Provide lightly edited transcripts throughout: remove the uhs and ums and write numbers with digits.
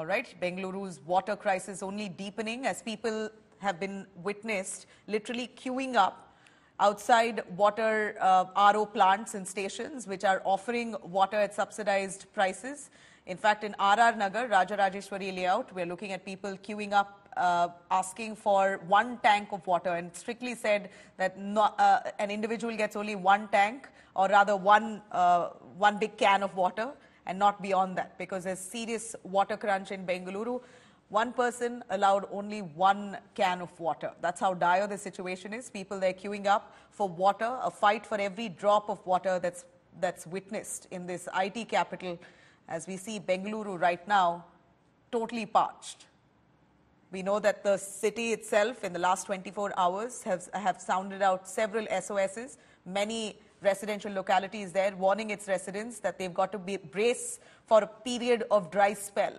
All right, Bengaluru's water crisis only deepening as people have been witnessed literally queuing up outside water RO plants and stations which are offering water at subsidized prices. In fact, in Arar Nagar, Rajeshwari layout, we're looking at people queuing up asking for 1 tank of water, and strictly said that an individual gets only 1 tank, or rather one big can of water, and not beyond that, because there's serious water crunch in Bengaluru. One person allowed only 1 can of water. That's how dire the situation is. People there queuing up for water, a fight for every drop of water that's witnessed in this IT capital. As we see Bengaluru right now, totally parched. We know that the city itself in the last 24 hours have sounded out several SOSs. Many residential localities there warning its residents that they've got to brace for a period of dry spell.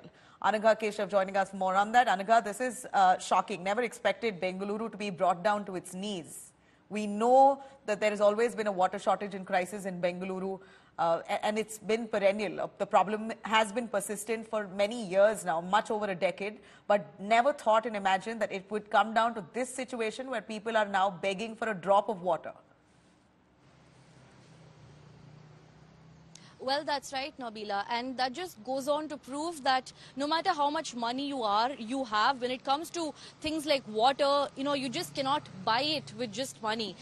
Anagha Keshav joining us for more on that. Anagha, this is shocking. Never expected Bengaluru to be brought down to its knees. We know that there has always been a water shortage and crisis in Bengaluru, and it's been perennial. The problem has been persistent for many years now, much over a decade, but never thought and imagined that it would come down to this situation where people are now begging for a drop of water. Well, that's right, Nabila, and that just goes on to prove that no matter how much money you have, when it comes to things like water, you just cannot buy it with just money.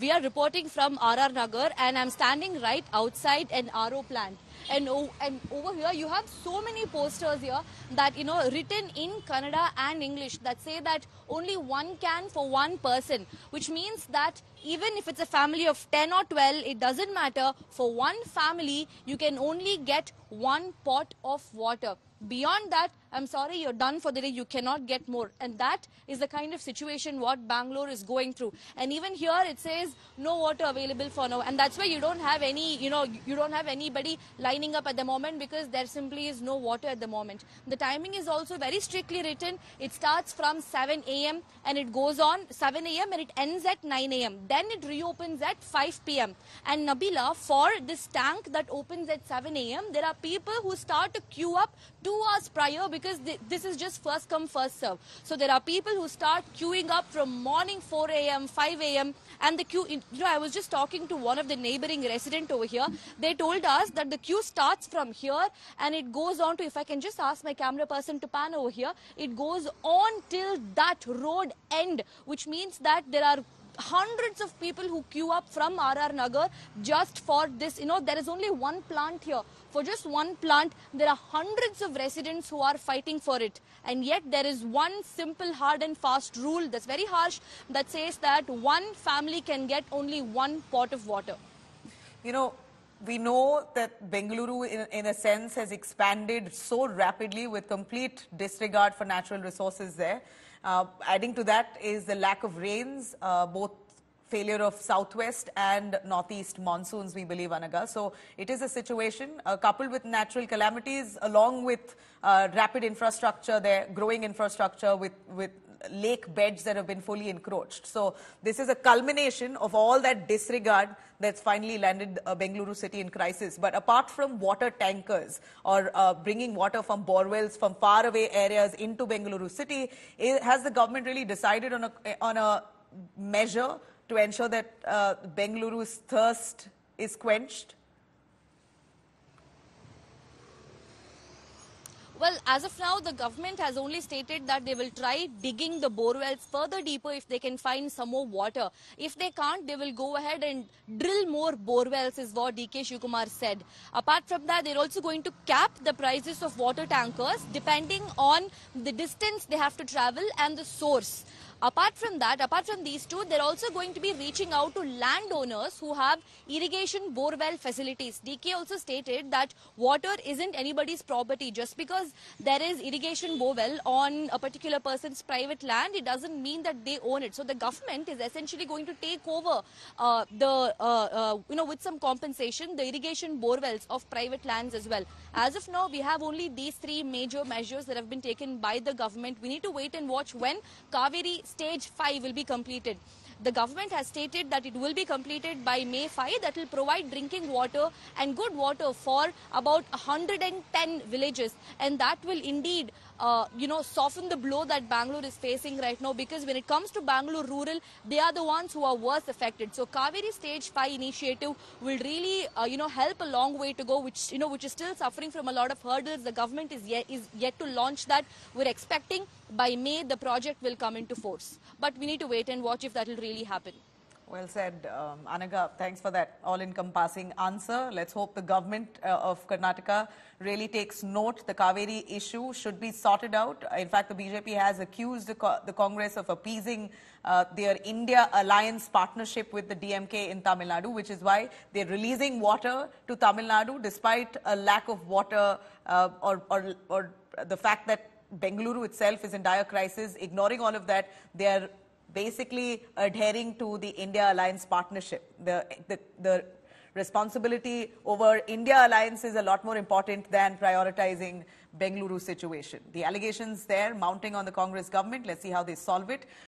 We are reporting from Arar Nagar, and I'm standing right outside an RO plant. And over here, you have so many posters here that, written in Kannada and English that say that only 1 can for 1 person, which means that even if it's a family of 10 or 12, it doesn't matter. For 1 family, you can only get 1 pot of water. Beyond that, I'm sorry, you're done for the day. You cannot get more. And that is the kind of situation what Bangalore is going through. And even here it says no water available for now. And that's why you don't have any, you don't have anybody lining up at the moment, because there simply is no water at the moment. The timing is also very strictly written. It starts from 7 a.m. and it goes on 7 a.m. and it ends at 9 a.m. Then it reopens at 5 p.m. And Nabila, for this tank that opens at 7 a.m., there are people who start to queue up 2 hours prior, because this is just first come first serve. So there are people who start queuing up from morning 4 a.m., 5 a.m. and the queue, I was just talking to one of the neighboring resident over here. They told us that the queue starts from here and it goes on to, if I can just ask my camera person to pan over here, it goes on till that road end, which means that there are hundreds of people who queue up from Arar Nagar just for this. There is only 1 plant here. For just 1 plant, there are hundreds of residents who are fighting for it. And yet there is one simple, hard and fast rule that's very harsh that says that 1 family can get only 1 pot of water. We know that Bengaluru, in a sense, has expanded so rapidly with complete disregard for natural resources there. Adding to that is the lack of rains, both failure of southwest and northeast monsoons, we believe, Anagha. So it is a situation coupled with natural calamities, along with rapid infrastructure there, growing infrastructure with lake beds that have been fully encroached. So this is a culmination of all that disregard that's finally landed Bengaluru city in crisis. But apart from water tankers or bringing water from borewells from faraway areas into Bengaluru city, has the government really decided on a measure to ensure that Bengaluru's thirst is quenched? Well, as of now, the government has only stated that they will try digging the borewells further deeper if they can find some more water. If they can't, they will go ahead and drill more borewells, is what DK Shivkumar said. Apart from that, they're also going to cap the prices of water tankers depending on the distance they have to travel and the source. Apart from that, apart from these two, they're also going to be reaching out to landowners who have irrigation borewell facilities. DK also stated that water isn't anybody's property. Just because there is irrigation borewell on a particular person's private land, it doesn't mean that they own it. So the government is essentially going to take over with some compensation, the irrigation borewells of private lands as well. As of now, we have only these 3 major measures that have been taken by the government. We need to wait and watch when Kaveri Stage 5 will be completed. The government has stated that it will be completed by May 5. That will provide drinking water and good water for about 110 villages, and that will indeed soften the blow that Bangalore is facing right now, because when it comes to Bangalore rural, they are the ones who are worst affected. So Kaveri Stage 5 initiative will really, help a long way to go, which is still suffering from a lot of hurdles. The government is yet to launch that. We're expecting by May the project will come into force. But we need to wait and watch if that will really happen. Well said, Anaga. Thanks for that all-encompassing answer. Let's hope the government of Karnataka really takes note. The Kaveri issue should be sorted out. In fact, the BJP has accused the Congress of appeasing their India alliance partnership with the DMK in Tamil Nadu, which is why they're releasing water to Tamil Nadu despite a lack of water or the fact that Bengaluru itself is in dire crisis. Ignoring all of that, they are basically adhering to the India Alliance partnership. The responsibility over India Alliance is a lot more important than prioritizing Bengaluru situation. The allegations there mounting on the Congress government. Let's see how they solve it.